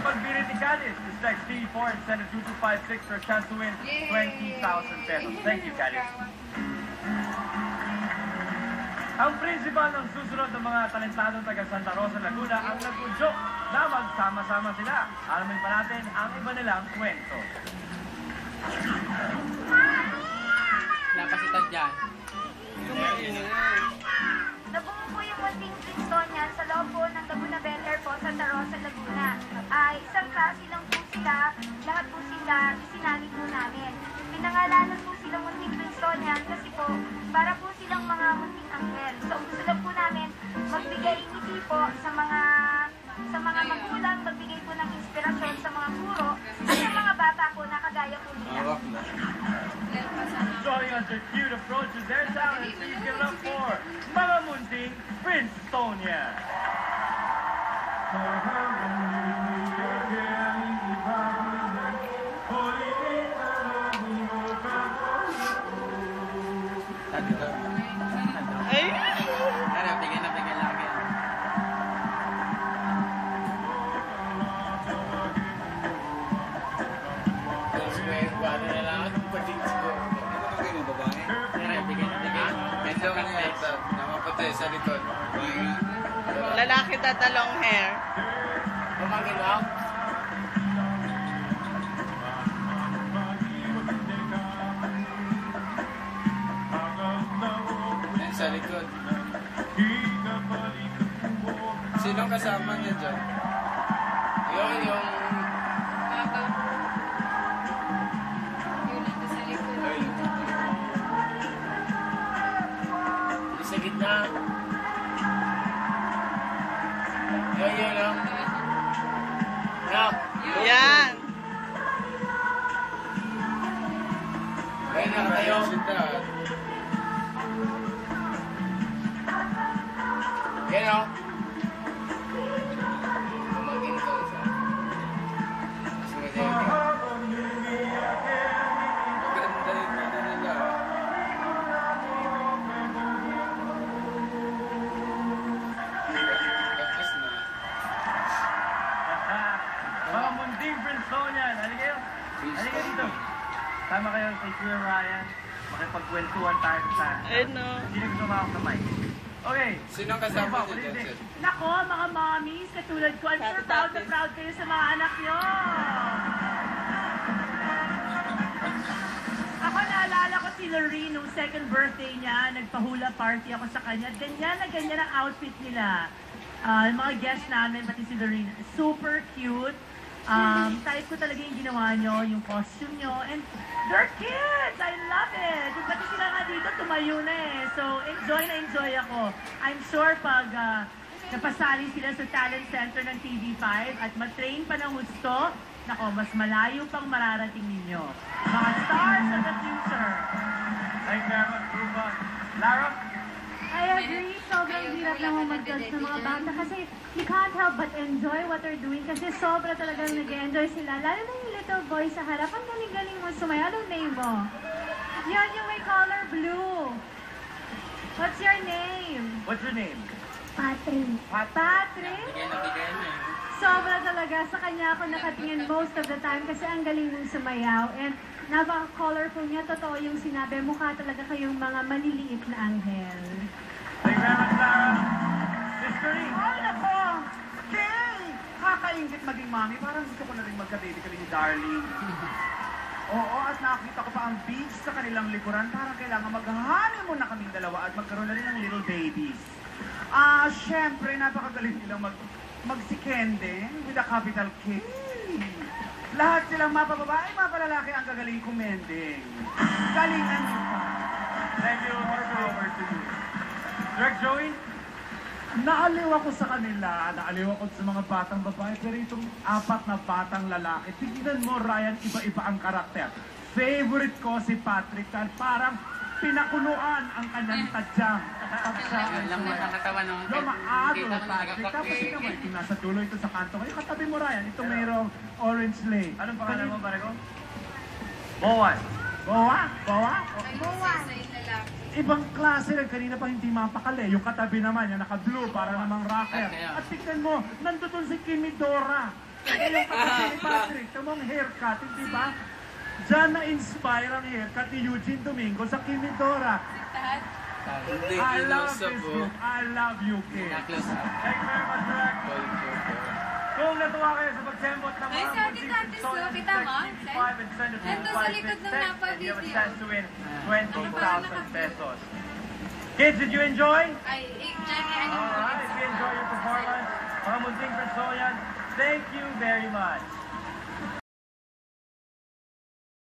pagbirit ni Cadis. Just text D4 and send it 2256 for a chance to win 20,000 pesos. Thank you, Cadis. Ang principal ng susunod ng mga talentadong taga Santa Rosa, Laguna ang nagudyo na magsama-sama sila. Alamin pa natin ang iba nilang kwento. Napasitan dyan. Nabungo po yung munting Flintstonian sa loob po ng Laguna Bel Air po, Santa Rosa, Laguna. Isang klase lang po sila, lahat po sila isinali po namin. Pinangalanan po silang munting Flintstonian kasi po, para po silang mga munting anghel. So gusto lang po namin magbigay ngiti po sa mga magulang, magbigay po ng inspirasyon sa mga guro at sa mga bata po na kagaya po nila. Showing us their cute approaches, their talent, please give it up for Mga Munting Flintstonia. Ay! Ano, bigyan lagi. Paano na lang ang patingin ko? Ano babae? Ano, bigyan. Medyo kanina, namapatay sa likod. Lalaki tatalong hair. Bumagilaw? Yan sa likod. Sinong kasama niya dyan? Yung... Sa gitna. Yun, no? Yan. Ayun, nakatayo. Yan, no? Bumagin ko isa. Sunod yan. Maganda yung ano nila. Tapos na. Mga Munting Flintstonian, halika kayo. Halika dito. Tama kayo kay Kuya Ryan. Makipagkwentuhan tayo sa Ano? Sino gusto mawak sa mic? Okay. Sinong kasama niya dyan, sir? Nako, mga mommies, katulad ko, I'm sure proud na proud kayo sa mga anak nyo. Ako, naalala ko si Lorene nung second birthday niya, nagpahula party ako sa kanya. Ganyan na ganyan ang outfit nila. Mga guests namin, pati si Lorene, super cute. Type ko talaga yung ginawa nyo, yung costume nyo, and they're kids! I love it! Yung pati sila nga dito, tumayo na eh. So, enjoy ako. I'm sure pag napasali sila sa talent center ng TV5 at matrain pa ng gusto, nako, mas malayo pang mararating ninyo. Mga stars of the future. Thank you very much, Rupa. Lara? I agree. Sobrang hirap naman mag-judge ng mga bata kasi you can't help but enjoy what they're doing kasi sobra talagang nag-enjoy sila. Lalo na yung little boy sa harap. Ang galing-galing mo sumaya. Anong name mo? Yan yung may color blue. What's your name? What's your name? Patrick. Patrick? Bigyan niya. Sobra talaga. Sa kanya ako nakatingin most of the time kasi ang galing mong sumayaw. And napaka-colorful niya. Totoo yung sinabi. Mukha talaga kayong mga maliliit na anghel. Thank you very much, Lara. Sister Lee. Ay, nako! Kay! Kakaingit maging mami. Parang gusto ko na rin magka-baby kami ni Darling. Oo, at nakita ko pa ang beach sa kanilang likuran. Parang kailangan mag-honeymoon na kaming dalawa at magkaroon na rin ng little babies. Syempre, napakagaling nilang magsikending with a capital K. Lahat silang mapababae, mapalalaki ang gagaling kumending. Galingan niyo pa. Thank you. More power to you. Direct Joey? Naaliw ako sa kanila, naaliw ako sa mga batang babae, pero itong apat na batang lalaki, tignan mo, Ryan, iba-iba ang karakter. Favorite ko si Patrick, dahil parang pinakunuan ang kanyang tadyang. Alam mo, nakatawa nung... Lumaado, Patrick. Tapos ikaw, ito nasa dulo ito sa kanto. Ngayon, katabi mo, Ryan, ito mayroong orange lake. Anong pangalan mo, pare ko? Bowan. Bowa? Bowa? Buwan. Ibang klase rin, kanina pa hindi mapakali. Yung katabi naman, yung naka-blue, para namang rocker. At tignan mo, nandoon si Kimi Dora. Eh, yung kapatid ni Patrick, tamang haircut, hindi ba? Diyan na-inspire ang haircut ni Eugene Domingo sa Kimidora. Hindi, I love kinusap this po. group. I love you, kid. Necklace. Thank you very much, Direk. Kung natuwa kayo sa pagsembot ng mga Ay, sa ating munting contest, no? Prinsoyan, Kita mo? text TV5 and send it to Ito sa likod ng 566 and you have a napa-video. chance to win 20,000 pesos. Kids, did you enjoy? Ay, Jenny, ano mo? Alright, if you enjoy your performance, mga munting Prinsoyan, thank you very much.